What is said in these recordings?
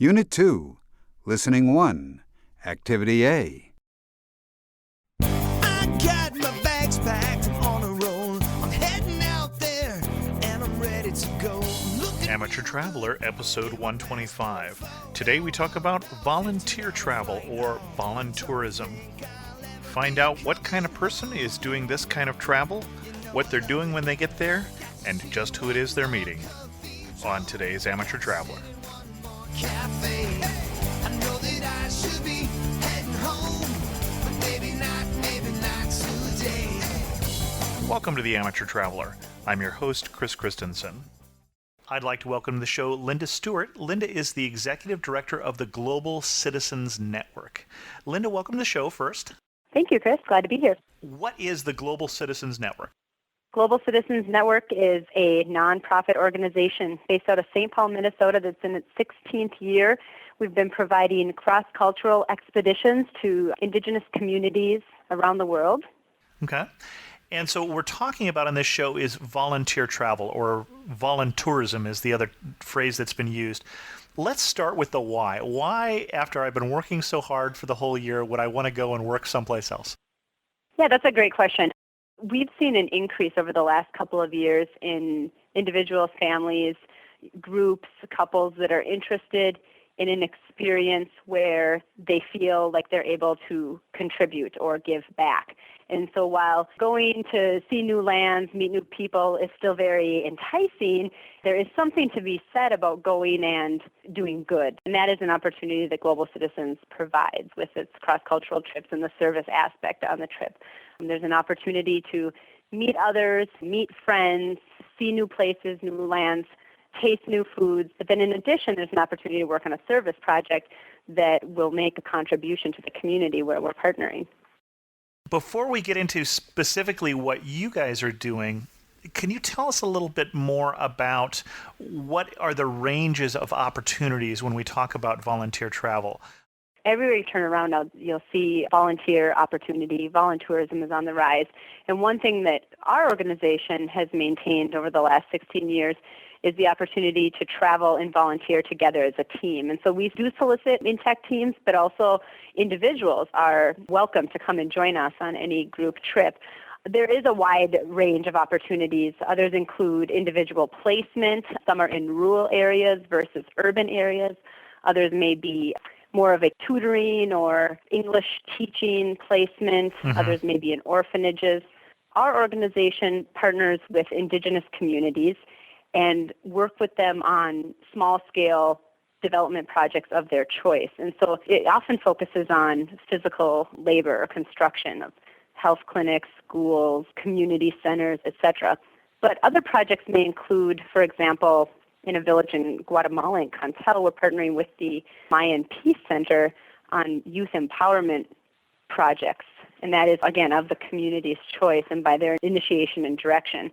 Unit 2, Listening 1, Activity A. I got my bags packed, I'm on a roll. I'm heading out there, and I'm ready to go. Amateur Traveler, Episode 125. Today we talk about volunteer travel, or voluntourism. Find out what kind of person is doing this kind of travel, what they're doing when they get there, and just who it is they're meeting. On today's Amateur Traveler. Cafe. I know that I should be heading home, but maybe not today. Welcome to the Amateur Traveler. I'm your host, Chris Christensen. I'd like to welcome to the show Linda Stewart. Linda is the Executive Director of the Global Citizens Network. Linda, welcome to the show first. Thank you, Chris. Glad to be here. What is the Global Citizens Network? Global Citizens Network is a nonprofit organization based out of St. Paul, Minnesota that's in its 16th year. We've been providing cross-cultural expeditions to indigenous communities around the world. Okay. And so what we're talking about on this show is volunteer travel, or voluntourism is the other phrase that's been used. Let's start with the why. Why, after I've been working so hard for the whole year, would I want to go and work someplace else? Yeah, that's a great question. We've seen an increase over the last couple of years in individuals, families, groups, couples that are interested in an experience where they feel like they're able to contribute or give back. And so while going to see new lands, meet new people is still very enticing, there is something to be said about going and doing good. And that is an opportunity that Global Citizens provides with its cross-cultural trips and the service aspect on the trip. There's an opportunity to meet others, meet friends, see new places, new lands, taste new foods. But then in addition, there's an opportunity to work on a service project that will make a contribution to the community where we're partnering. Before we get into specifically what you guys are doing, can you tell us a little bit more about what are the ranges of opportunities when we talk about volunteer travel? Everywhere you turn around now, you'll see volunteer opportunity. Voluntourism is on the rise. And one thing that our organization has maintained over the last 16 years is the opportunity to travel and volunteer together as a team. And so we do solicit intact teams, but also individuals are welcome to come and join us on any group trip. There is a wide range of opportunities. Others include individual placement. Some are in rural areas versus urban areas. Others may be more of a tutoring or English teaching placement. Others may be in orphanages. Our organization partners with indigenous communities and work with them on small-scale development projects of their choice. And so it often focuses on physical labor or construction of health clinics, schools, community centers, etc. But other projects may include, for example, in a village in Guatemala, in Cantel, we're partnering with the Mayan Peace Center on youth empowerment projects. And that is, again, of the community's choice and by their initiation and direction.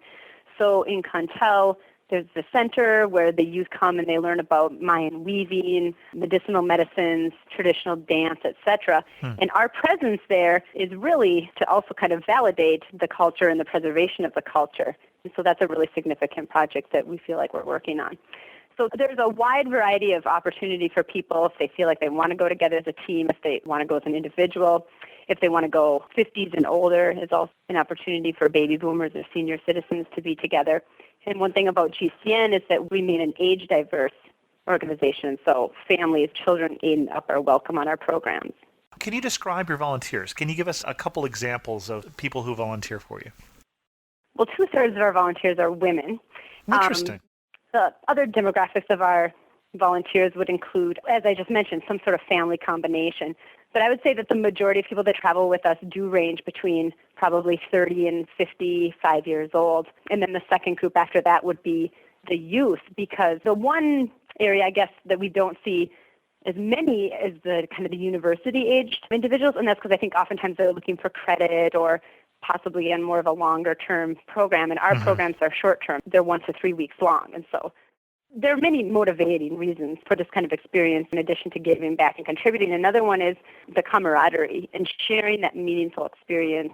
So in Cantel, there's the center where the youth come and they learn about Mayan weaving, medicinal medicines, traditional dance, etc. And our presence there is really to also kind of validate the culture and the preservation of the culture. And so that's a really significant project that we feel like we're working on. So there's a wide variety of opportunity for people if they feel like they want to go together as a team, if they want to go as an individual, if they want to go 50s and older. There's also an opportunity for baby boomers or senior citizens to be together. And one thing about GCN is that we mean an age-diverse organization, so families, children, 8 and up are welcome on our programs. Can you describe your volunteers? Can you give us a couple examples of people who volunteer for you? Well, 2/3 of our volunteers are women. Interesting. The other demographics of our volunteers would include, as I just mentioned, some sort of family combination. But I would say that the majority of people that travel with us do range between probably 30 and 55 years old. And then the second group after that would be the youth, because the one area, I guess, that we don't see as many as the kind of the university-aged individuals, and that's because I think oftentimes they're looking for credit or possibly in more of a longer-term program. And our programs are short-term. They're 1 to 3 weeks long. And so there are many motivating reasons for this kind of experience in addition to giving back and contributing. Another one is the camaraderie and sharing that meaningful experience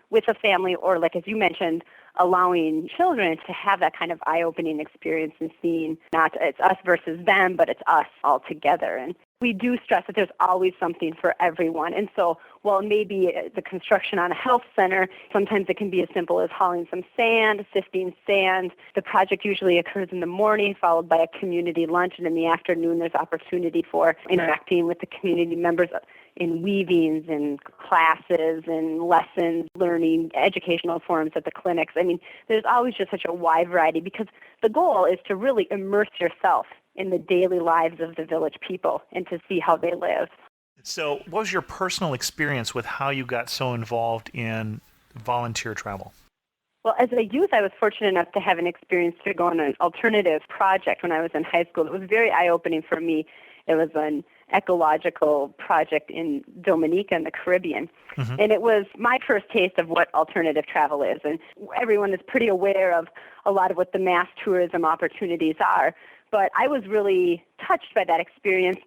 with a family or, like as you mentioned, allowing children to have that kind of eye-opening experience and seeing not it's us versus them, but it's us all together. And we do stress that there's always something for everyone. And so while maybe the construction on a health center, sometimes it can be as simple as hauling some sand, sifting sand. The project usually occurs in the morning, followed by a community lunch, and in the afternoon there's opportunity for interacting with the community members in weavings and classes and lessons, learning, educational forums at the clinics. I mean, there's always just such a wide variety because the goal is to really immerse yourself in the daily lives of the village people and to see how they live. So what was your personal experience with how you got so involved in volunteer travel? Well, as a youth, I was fortunate enough to have an experience to go on an alternative project when I was in high school. It was very eye-opening for me. It was an ecological project in Dominica in the Caribbean. Mm-hmm. And it was my first taste of what alternative travel is. And everyone is pretty aware of a lot of what the mass tourism opportunities are. But I was really touched by that experience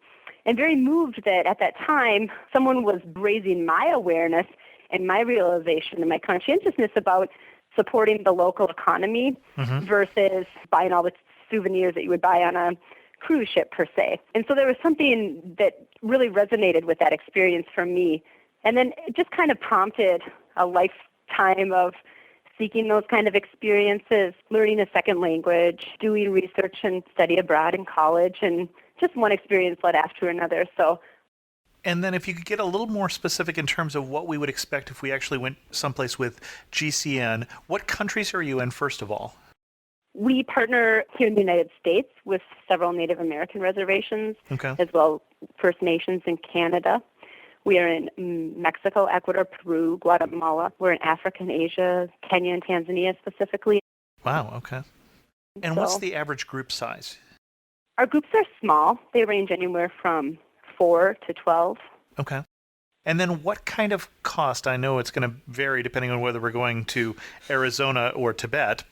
and very moved that at that time someone was raising my awareness and my realization and my conscientiousness about supporting the local economy versus buying all the souvenirs that you would buy on a cruise ship per se. And so there was something that really resonated with that experience for me. And then it just kind of prompted a lifetime of seeking those kind of experiences, learning a second language, doing research and study abroad in college, and just one experience led after another. And then if you could get a little more specific in terms of what we would expect if we actually went someplace with GCN, what countries are you in, first of all? We partner here in the United States with several Native American reservations, as well as First Nations in Canada. We are in Mexico, Ecuador, Peru, Guatemala. We're in Africa and Asia, Kenya and Tanzania specifically. Wow, okay. And what's the average group size? Our groups are small. They range anywhere from 4 to 12. Okay. And then what kind of cost? I know it's going to vary depending on whether we're going to Arizona or Tibet.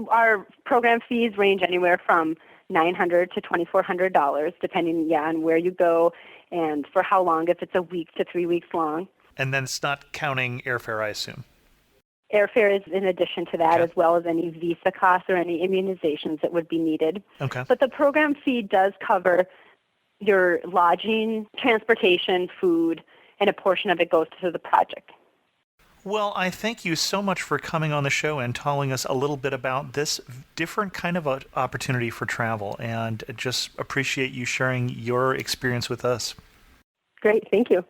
Our program fees range anywhere from $900 to $2,400, depending on where you go and for how long, if it's a week to 3 weeks long. And then it's not counting airfare, I assume. Airfare is in addition to that, as well as any visa costs or any immunizations that would be needed. Okay. But the program fee does cover your lodging, transportation, food, and a portion of it goes to the project. Well, I thank you so much for coming on the show and telling us a little bit about this different kind of opportunity for travel, and just appreciate you sharing your experience with us. Great, thank you.